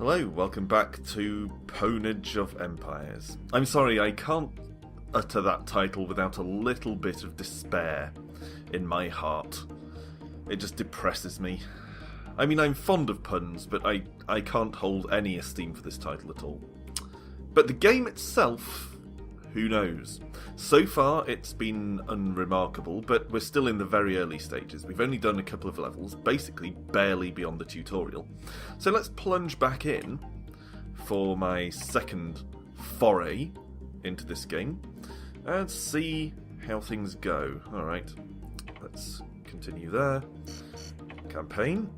Hello, welcome back to Pwnage of Empires. I'm sorry, I can't utter that title without a little bit of despair in my heart. It just depresses me. I mean, I'm fond of puns, but I can't hold any esteem for this title at all. But the game itself, who knows? So far, it's been unremarkable, but we're still in the very early stages. We've only done a couple of levels, basically barely beyond the tutorial. So let's plunge back in for my second foray into this game and see how things go. Alright, let's continue there. Campaign.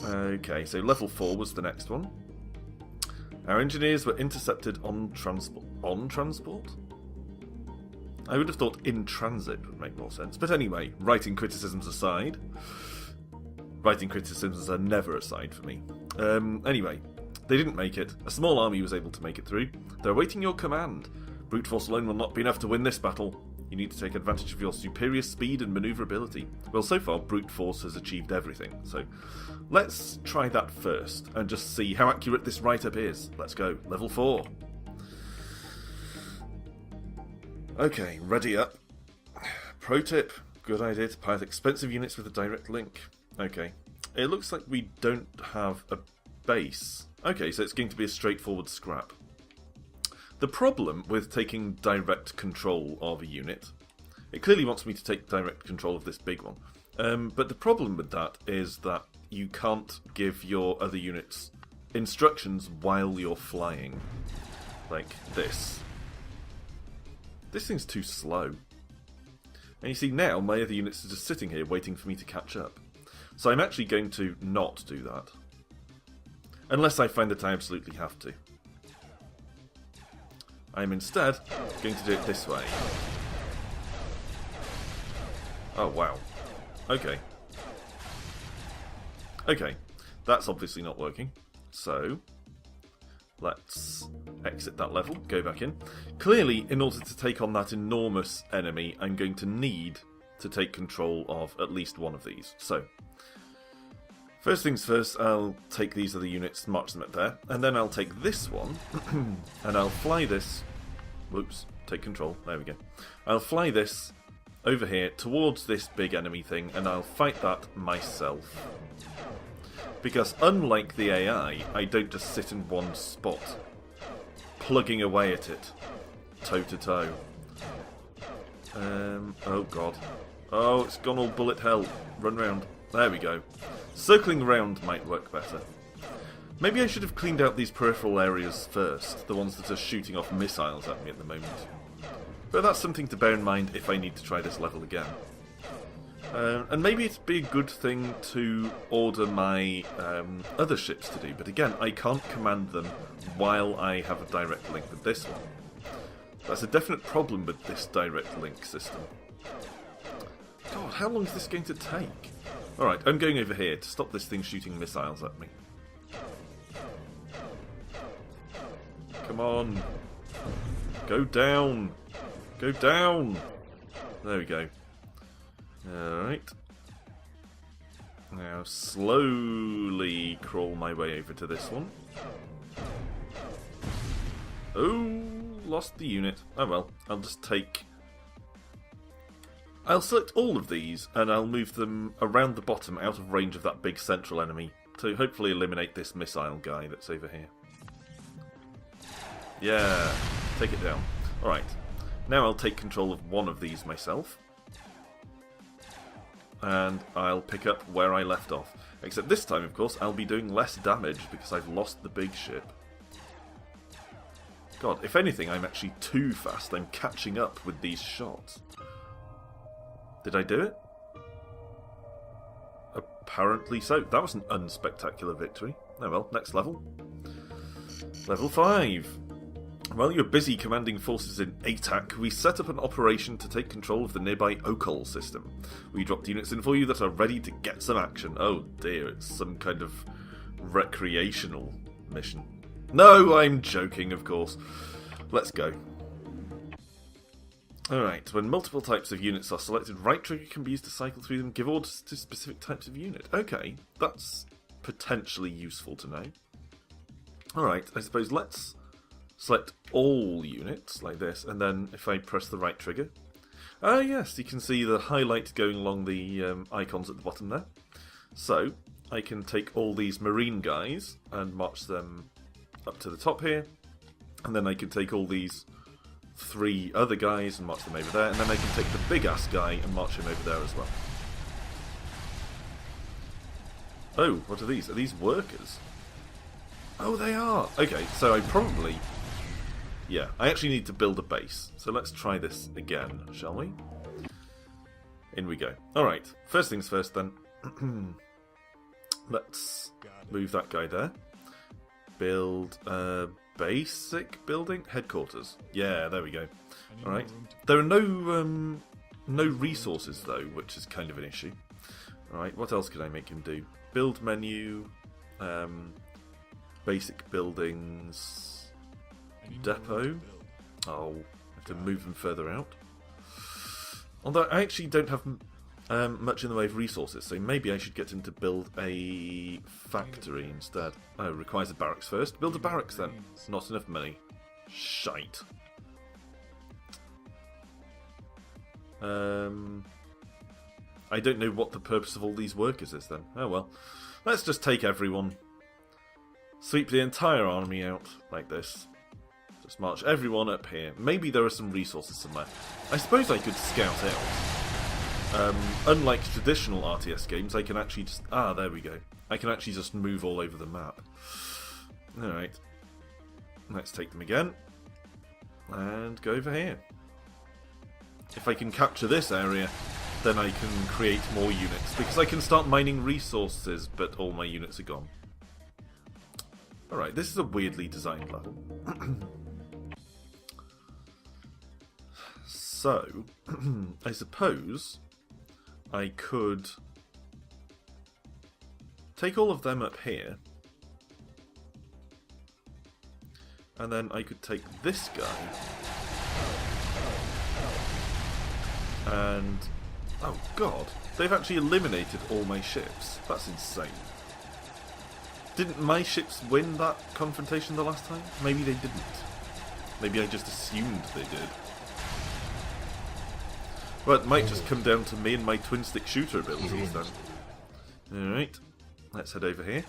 Okay, so level 4 was the next one. Our engineers were intercepted on transport. On transport? I would have thought in transit would make more sense. But anyway, writing criticisms aside. Writing criticisms are never aside for me. Anyway, they didn't make it. A small army was able to make it through. They're awaiting your command. Brute force alone will not be enough to win this battle. You need to take advantage of your superior speed and maneuverability. Well, so far, brute force has achieved everything. So let's try that first and just see how accurate this write-up is. Let's go. Level 4. Okay, ready up. Pro tip, good idea to pilot expensive units with a direct link. Okay, it looks like we don't have a base. Okay, so it's going to be a straightforward scrap. The problem with taking direct control of a unit, it clearly wants me to take direct control of this big one, but the problem with that is that you can't give your other units instructions while you're flying, like this. This thing's too slow. And you see now, my other units are just sitting here waiting for me to catch up. So I'm actually going to not do that. Unless I find that I absolutely have to. I'm instead going to do it this way. Oh, wow. Okay. Okay, that's obviously not working. So let's exit that level, go back in. Clearly, in order to take on that enormous enemy, I'm going to need to take control of at least one of these. So, first things first, I'll take these other units, march them up there, and then I'll take this one, and I'll fly this... Whoops, take control, there we go. I'll fly this over here towards this big enemy thing, and I'll fight that myself. Because unlike the AI, I don't just sit in one spot, plugging away at it, toe to toe. Oh god. Oh, it's gone all bullet hell. Run round. There we go. Circling around might work better. Maybe I should have cleaned out these peripheral areas first, the ones that are shooting off missiles at me at the moment. But that's something to bear in mind if I need to try this level again. And maybe it'd be a good thing to order my other ships to do, but again, I can't command them while I have a direct link with this one. That's a definite problem with this direct link system. God, how long is this going to take? Alright, I'm going over here to stop this thing shooting missiles at me. Come on. Go down. Go down. There we go. Alright. Now slowly crawl my way over to this one. Oh, lost the unit. Oh well, I'll just take... I'll select all of these and I'll move them around the bottom out of range of that big central enemy to hopefully eliminate this missile guy that's over here. Yeah, take it down. Alright, now I'll take control of one of these myself. And I'll pick up where I left off. Except this time, of course, I'll be doing less damage because I've lost the big ship. God, if anything, I'm actually too fast. I'm catching up with these shots. Did I do it? Apparently so. That was an unspectacular victory. Oh well, next level. Level 5. While you're busy commanding forces in ATAC, we set up an operation to take control of the nearby Okol system. We dropped units in for you that are ready to get some action. Oh dear, it's some kind of recreational mission. No, I'm joking, of course. Let's go. Alright, when multiple types of units are selected, right trigger can be used to cycle through them, give orders to specific types of unit. Okay, that's potentially useful to know. Alright, I suppose let's select all units like this, and then if I press the right trigger... Ah yes, you can see the highlight going along the icons at the bottom there. So, I can take all these marine guys and march them up to the top here, and then I can take all these 3 other guys and march them over there, and then I can take the big ass guy and march him over there as well. Oh, what are these? Are these workers? Oh, they are! Okay, so I probably... Yeah, I actually need to build a base. So let's try this again, shall we? In we go. Alright, first things first then. Let's move that guy there. Build a basic building? Headquarters. Yeah, there we go. Alright. There are no resources though, which is kind of an issue. Alright, what else could I make him do? Build menu, basic buildings, depot. Oh, I have to move them further out. Although I actually don't have much in the way of resources, so maybe I should get him to build a factory instead. Oh, requires a barracks first. Build a barracks then. Not enough money. Shite. I don't know what the purpose of all these workers is then. Oh well. Let's just take everyone. Sweep the entire army out like this. Just march everyone up here. Maybe there are some resources somewhere. I suppose I could scout out. Unlike traditional RTS games, I can actually just... Ah, there we go. I can actually just move all over the map. Alright. Let's take them again. And go over here. If I can capture this area, then I can create more units. Because I can start mining resources, but all my units are gone. Alright, this is a weirdly designed level. So, I suppose I could take all of them up here, and then I could take this guy, and oh god, they've actually eliminated all my ships. That's insane. Didn't my ships win that confrontation the last time? Maybe they didn't. Maybe I just assumed they did. Well, it might just come down to me and my twin-stick shooter abilities then. Alright, let's head over here.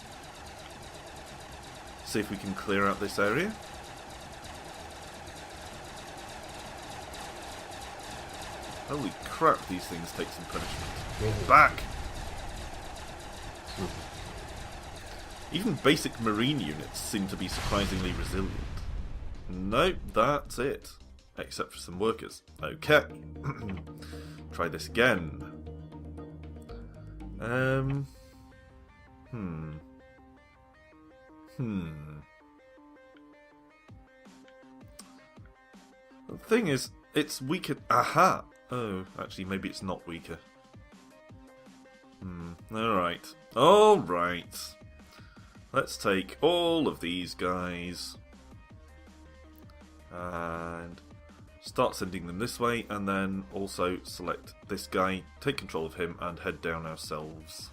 See if we can clear out this area. Holy crap, these things take some punishment. Back! Even basic marine units seem to be surprisingly resilient. Nope, that's it. Except for some workers. Okay. Try this again. The thing is, it's weaker. Aha! Oh, actually, maybe it's not weaker. Alright. Alright. Let's take all of these guys. And start sending them this way, and then also select this guy, take control of him, and head down ourselves.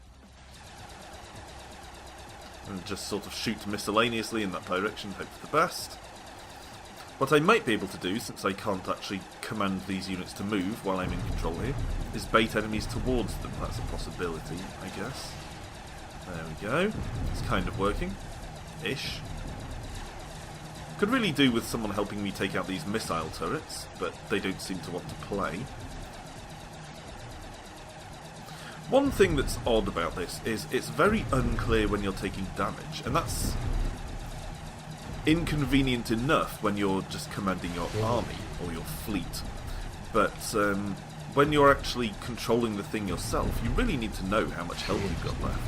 And just sort of shoot miscellaneously in that direction, hope for the best. What I might be able to do, since I can't actually command these units to move while I'm in control here, is bait enemies towards them. That's a possibility, I guess. There we go. It's kind of working. Ish. Could really do with someone helping me take out these missile turrets, but they don't seem to want to play. One thing that's odd about this is it's very unclear when you're taking damage, and that's inconvenient enough when you're just commanding your army or your fleet. But when you're actually controlling the thing yourself, you really need to know how much health you've got left.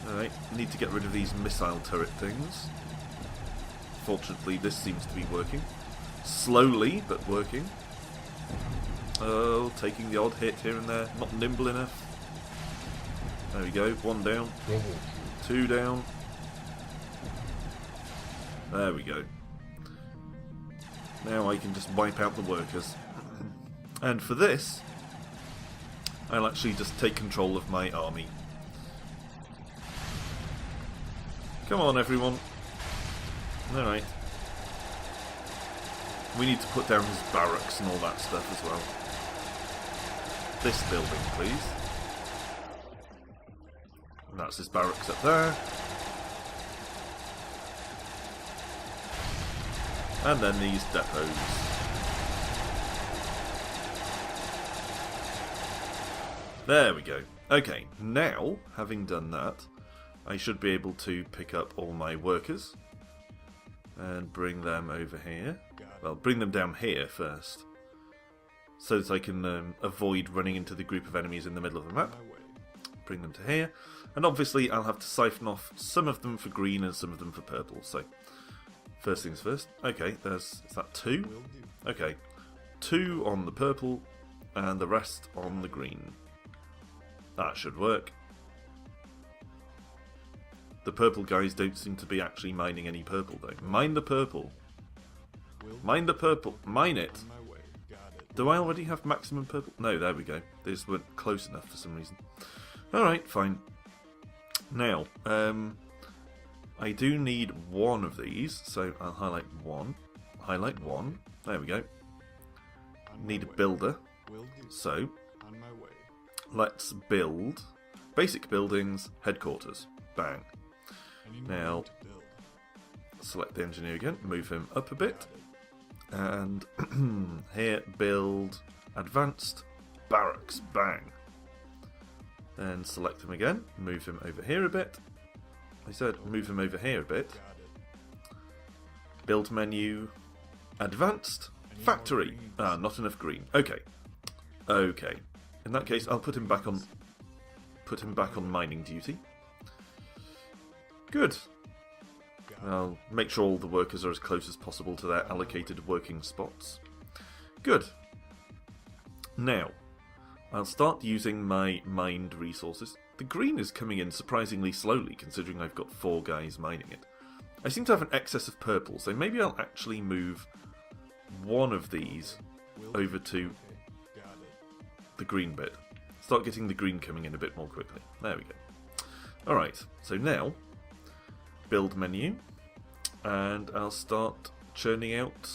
Alright, need to get rid of these missile turret things. Fortunately, this seems to be working. Slowly, but working. Oh, taking the odd hit here and there. Not nimble enough. There we go, 1 down. 2 down. There we go. Now I can just wipe out the workers. And for this, I'll actually just take control of my army. Come on, everyone. Alright. We need to put down his barracks and all that stuff as well. This building, please. And that's his barracks up there. And then these depots. There we go. Okay, now, having done that, I should be able to pick up all my workers and bring them over here. Well, bring them down here first, so that I can avoid running into the group of enemies in the middle of the map. Bring them to here, and obviously I'll have to siphon off some of them for green and some of them for purple, so first things first. Okay, is that 2? Okay, 2 on the purple and the rest on the green. That should work. The purple guys don't seem to be actually mining any purple though. Mine the purple. Mine the purple. Mine it. Do I already have maximum purple? No, there we go. They just weren't close enough for some reason. Alright, fine. Now, I do need one of these, so I'll highlight one. Highlight one. There we go. Need a builder. So, let's build basic buildings, headquarters. Bang. Now, select the engineer again, move him up a bit, and here build advanced barracks. Bang. Then select him again, move him over here a bit. I said move him over here a bit. Build menu, advanced, factory. Ah, not enough green. Okay. Okay. In that case, I'll put him back on mining duty. Good. I'll make sure all the workers are as close as possible to their allocated working spots. Good. Now, I'll start using my mined resources. The green is coming in surprisingly slowly, considering I've got 4 guys mining it. I seem to have an excess of purple, so maybe I'll actually move one of these over to the green bit. Start getting the green coming in a bit more quickly. There we go. Alright, so now, build menu, and I'll start churning out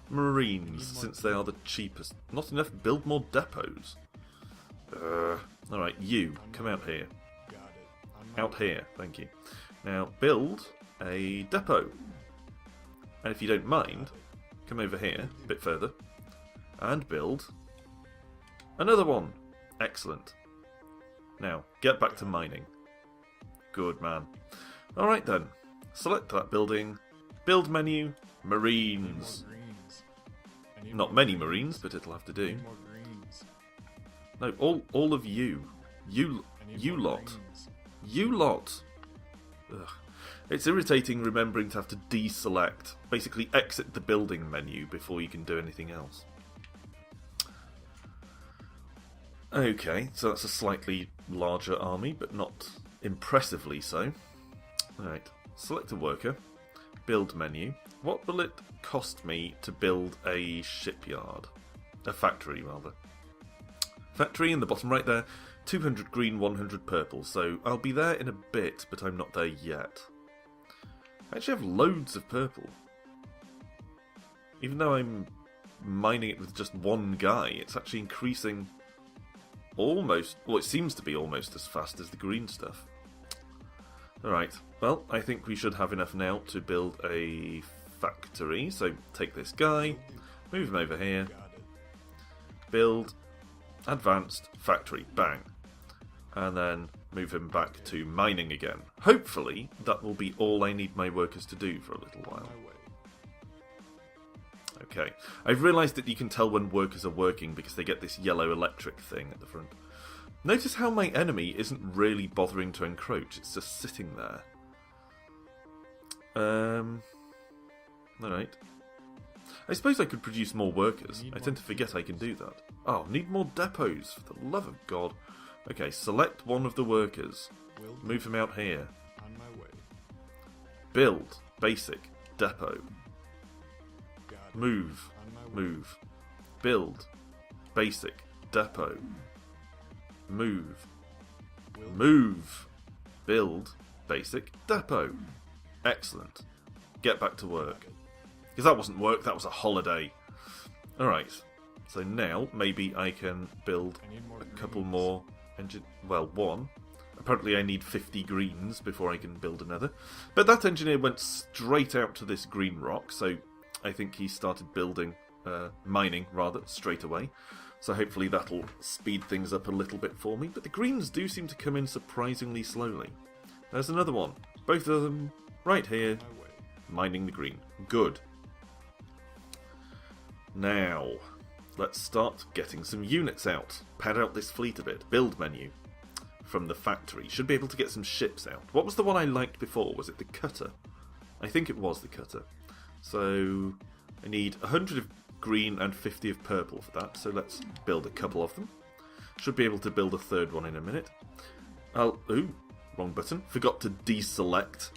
Marines, since they are the cheapest. Not enough, build more depots. Alright, you, come out here. Out here, thank you. Now, build a depot. And if you don't mind, come over here, a bit further, and build another one. Excellent. Now, get back to mining. Good man. Alright then, select that building, build menu, Marines. Not many Marines, but it'll have to do. No, all of you. You lot. You lot. Ugh. It's irritating remembering to have to deselect, basically exit the building menu before you can do anything else. Okay, so that's a slightly larger army, but not impressively so. Alright, select a worker, build menu. What will it cost me to build a shipyard? A factory, rather. Factory in the bottom right there, 200 green, 100 purple, so I'll be there in a bit, but I'm not there yet. I actually have loads of purple. Even though I'm mining it with just one guy, it's actually increasing almost, well, it seems to be almost as fast as the green stuff. Alright, well, I think we should have enough now to build a factory, so take this guy, move him over here, build, advanced, factory, bang, and then move him back to mining again. Hopefully, that will be all I need my workers to do for a little while. Okay, I've realised that you can tell when workers are working because they get this yellow electric thing at the front. Notice how my enemy isn't really bothering to encroach, it's just sitting there. Alright. I suppose I could produce more workers. I tend to forget I can do that. Oh, need more depots, for the love of God. Okay, select one of the workers. Move him out here. Build, basic, depot. Move, move. Build, basic, depot. Move, Move. Build. Basic. Depot. Excellent. Get back to work. Because that wasn't work, that was a holiday. Alright. So now, maybe I can build a couple more engine. Well, one. Apparently I need 50 greens before I can build another. But that engineer went straight out to this green rock, so I think he started building, mining rather, straight away. So hopefully that'll speed things up a little bit for me. But the greens do seem to come in surprisingly slowly. There's another one. Both of them right here, mining the green. Good. Now, let's start getting some units out. Pad out this fleet a bit. Build menu from the factory. Should be able to get some ships out. What was the one I liked before? Was it the cutter? I think it was the cutter. So I need 100 of green and 50 of purple for that. So let's build a couple of them. Should be able to build a third one in a minute. Ooh, wrong button. Forgot to deselect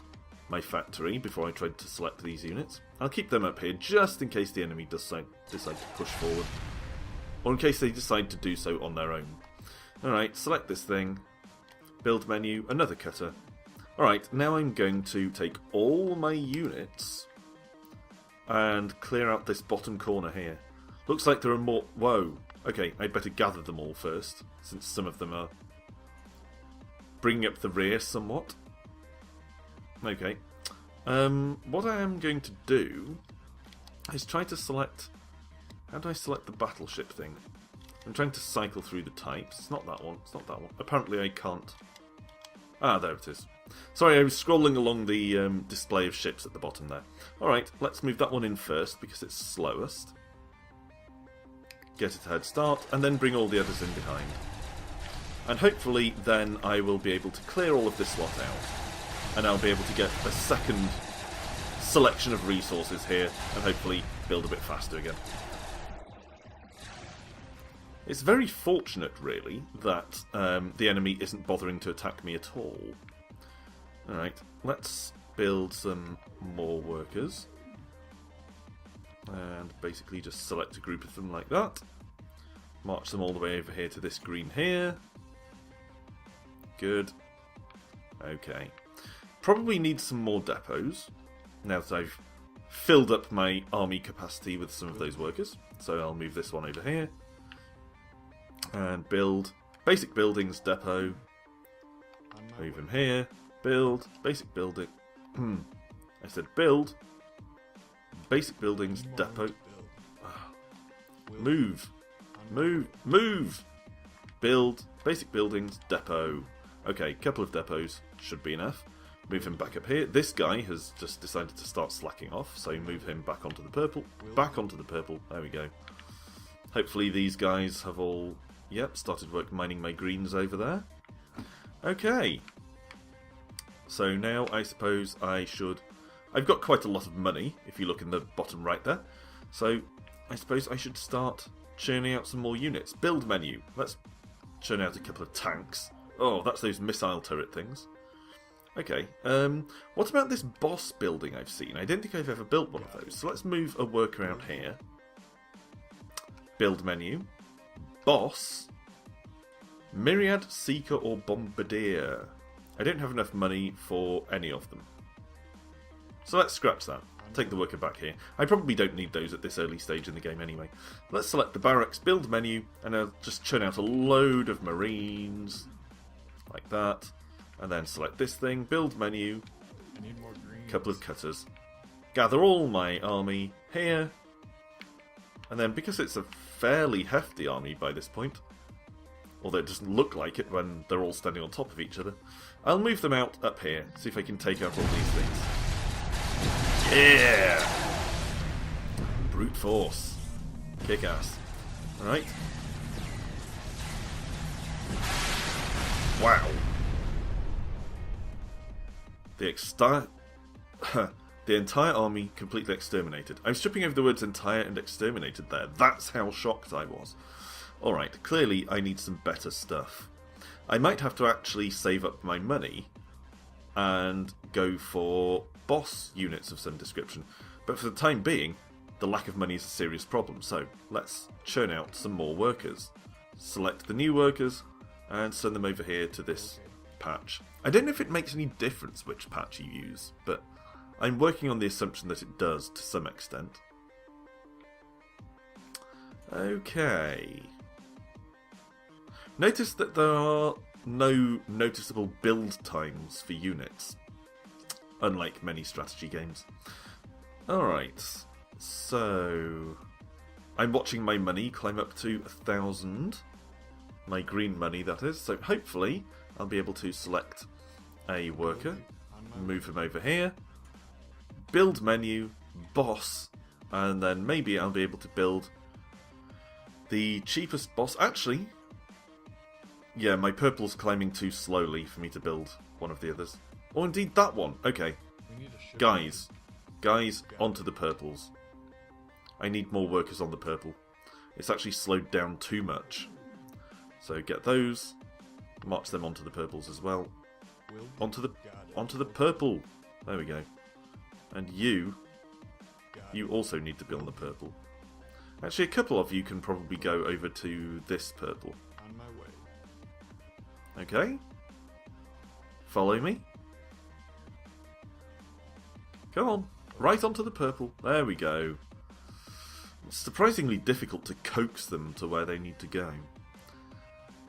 my factory before I tried to select these units. I'll keep them up here just in case the enemy decide to push forward. Or in case they decide to do so on their own. Alright, select this thing. Build menu, another cutter. Alright, now I'm going to take all my units and clear out this bottom corner here. Looks like there are more... Whoa. Okay, I'd better gather them all first, since some of them are bringing up the rear somewhat. Okay. What I am going to do is try to select... How do I select the battleship thing? I'm trying to cycle through the types. It's not that one. It's not that one. Apparently I can't. Ah, there it is. Sorry, I was scrolling along the display of ships at the bottom there. Alright, let's move that one in first because it's slowest. Get it a head start, and then bring all the others in behind. And hopefully then I will be able to clear all of this lot out. And I'll be able to get a second selection of resources here, and hopefully build a bit faster again. It's very fortunate, really, that the enemy isn't bothering to attack me at all. Alright, let's build some more workers. And basically just select a group of them like that. March them all the way over here to this green here. Good. Okay. Probably need some more depots, now that I've filled up my army capacity with some of those workers. So I'll move this one over here. And build basic buildings depot. Move him here. Build basic building. I said build basic buildings depot. Move. Build basic buildings depot. Okay, couple of depots should be enough. Move him back up here. This guy has just decided to start slacking off, so move him back onto the purple. Back onto the purple. There we go. Hopefully these guys have all... Yep, started work mining my greens over there. Okay. So now I suppose I should... I've got quite a lot of money, if you look in the bottom right there. So I suppose I should start churning out some more units. Build menu. Let's churn out a couple of tanks. Oh, that's those missile turret things. Okay. What about this boss building I've seen? I don't think I've ever built one of those. So let's move a worker out here. Build menu. Boss, Myriad, Seeker or Bombardier. I don't have enough money for any of them. So let's scratch that. Take the worker back here. I probably don't need those at this early stage in the game anyway. Let's select the barracks, build menu, and I'll just churn out a load of marines. Like that. And then select this thing, build menu, couple of cutters. Gather all my army here. And then because it's a fairly hefty army by this point, although it doesn't look like it when they're all standing on top of each other, I'll move them out up here, see if I can take out all these things. Yeah! Brute force. Kick ass. Alright. Wow. The entire army completely exterminated. I'm stripping over the words entire and exterminated there. That's how shocked I was. Alright, clearly I need some better stuff. I might have to actually save up my money and go for boss units of some description. But for the time being, the lack of money is a serious problem. So let's churn out some more workers. Select the new workers and send them over here to this patch. I don't know if it makes any difference which patch you use, but I'm working on the assumption that it does to some extent. Okay. Notice that there are no noticeable build times for units, unlike many strategy games. Alright, so I'm watching my money climb up to 1,000. My green money, that is. So hopefully I'll be able to select a worker, move him over here, build menu, boss, and then maybe I'll be able to build the cheapest boss. Actually, yeah, my purple's climbing too slowly for me to build one of the others. Or indeed that one. Okay. Guys, onto the purples. I need more workers on the purple. It's actually slowed down too much. So get those, march them onto the purples as well. Onto the purple. There we go. And you also need to be on the purple. Actually, a couple of you can probably go over to this purple. On my way. Okay. Follow me. Come on. Right onto the purple. There we go. It's surprisingly difficult to coax them to where they need to go.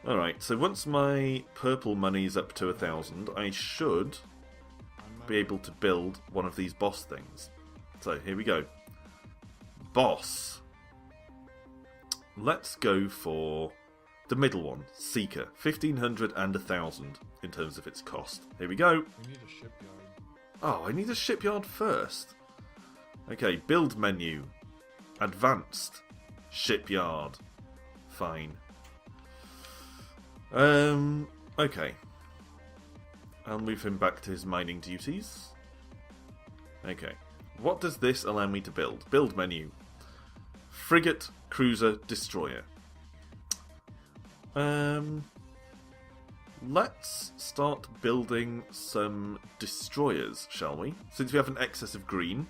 Alright, so once my purple money's up to 1,000, I should be able to build one of these boss things. So, here we go. Boss. Let's go for the middle one, Seeker. 1,500 and 1,000 in terms of its cost. Here we go. We need a shipyard. Oh, I need a shipyard first. Okay, build menu. Advanced. Shipyard. Fine. Okay. I'll move him back to his mining duties. Okay. What does this allow me to build? Build menu. Frigate, cruiser, destroyer. Let's start building some destroyers, shall we? Since we have an excess of green.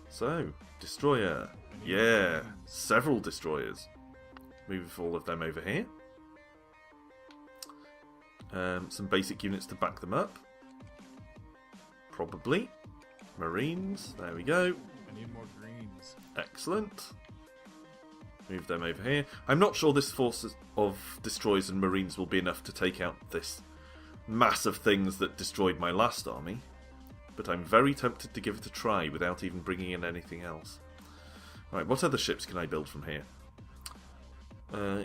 So, destroyer. Yeah, several destroyers. Move all of them over here. Some basic units to back them up. Probably. Marines, there we go. I need more greens. Excellent. Move them over here. I'm not sure this force of destroyers and marines will be enough to take out this mass of things that destroyed my last army. But I'm very tempted to give it a try without even bringing in anything else. Right, what other ships can I build from here?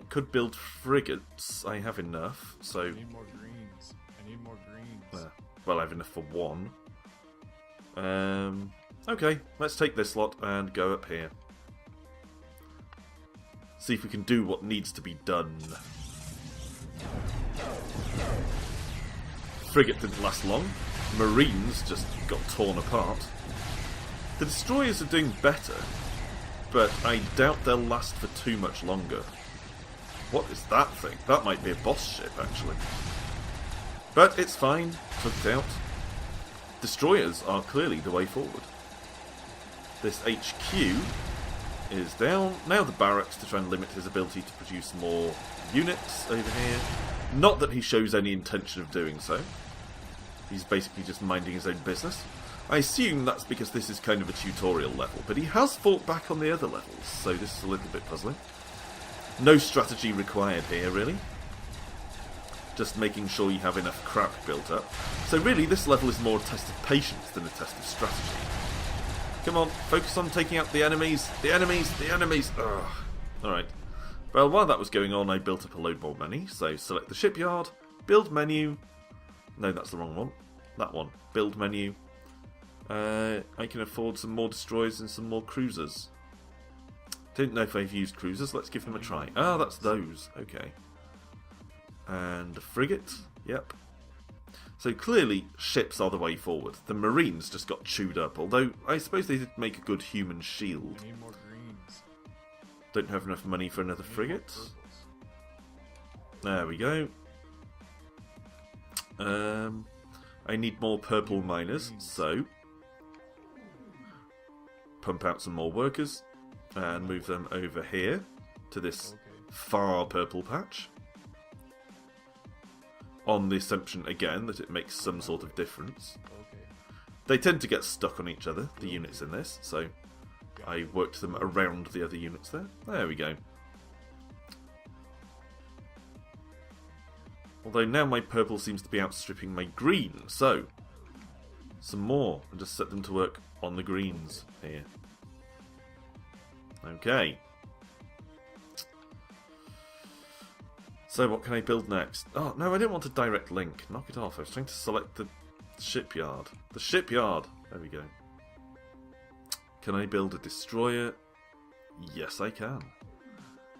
Could build frigates. I have enough, so... I need more greens. I need more greens. Well, I have enough for one. Okay, let's take this lot and go up here. See if we can do what needs to be done. Frigate didn't last long. Marines just got torn apart. The destroyers are doing better, but I doubt they'll last for too much longer. What is that thing? That might be a boss ship, actually. But it's fine. Took it out. Destroyers are clearly the way forward. This HQ is down. Now the barracks to try and limit his ability to produce more units over here. Not that he shows any intention of doing so. He's basically just minding his own business. I assume that's because this is kind of a tutorial level, but he has fought back on the other levels, so this is a little bit puzzling. No strategy required here, really. Just making sure you have enough crap built up. So really, this level is more a test of patience than a test of strategy. Come on, focus on taking out the enemies. The enemies, the enemies. Ugh. Alright. Well, while that was going on, I built up a load more money. So select the shipyard, build menu. No, that's the wrong one. That one. Build menu. I can afford some more destroyers and some more cruisers. Don't know if I've used cruisers. Let's give them a try. Ah, that's those. Okay. And a frigate. Yep. So clearly, ships are the way forward. The marines just got chewed up, although I suppose they did make a good human shield. I need more greens. Don't have enough money for another frigate. There we go. I need more purple miners, so pump out some more workers and move them over here to this far purple patch. on the assumption, again, that it makes some sort of difference. Okay. They tend to get stuck on each other, the units in this, so I worked them around the other units there. There we go. Although now my purple seems to be outstripping my green, so some more, and just set them to work on the greens here. Okay. So what can I build next? Oh, no, I didn't want a direct link. Knock it off. I was trying to select the shipyard. The shipyard! There we go. Can I build a destroyer? Yes, I can.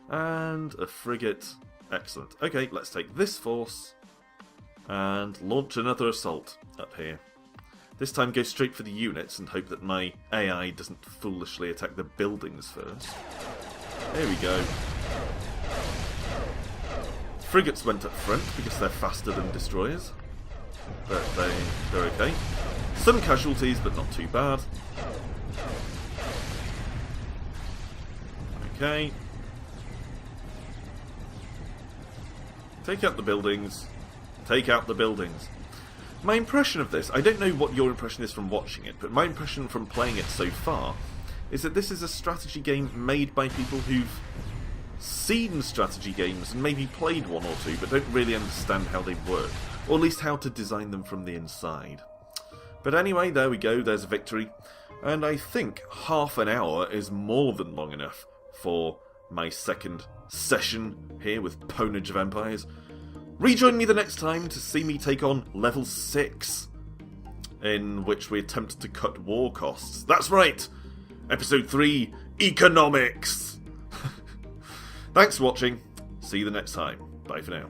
And a frigate. Excellent. Okay, let's take this force and launch another assault up here. This time go straight for the units and hope that my AI doesn't foolishly attack the buildings first. There we go. Frigates went up front because they're faster than destroyers. But they're okay. Some casualties, but not too bad. Okay. Take out the buildings. Take out the buildings. My impression of this, I don't know what your impression is from watching it, but my impression from playing it so far is that this is a strategy game made by people who've seen strategy games and maybe played one or two, but don't really understand how they work, or at least how to design them from the inside. But anyway, there we go, there's a victory, and I think half an hour is more than long enough for my second session here with Pwnage of Empires. Rejoin me the next time to see me take on level 6, in which we attempt to cut war costs. That's right! Episode 3, Economics! Thanks for watching. See you the next time. Bye for now.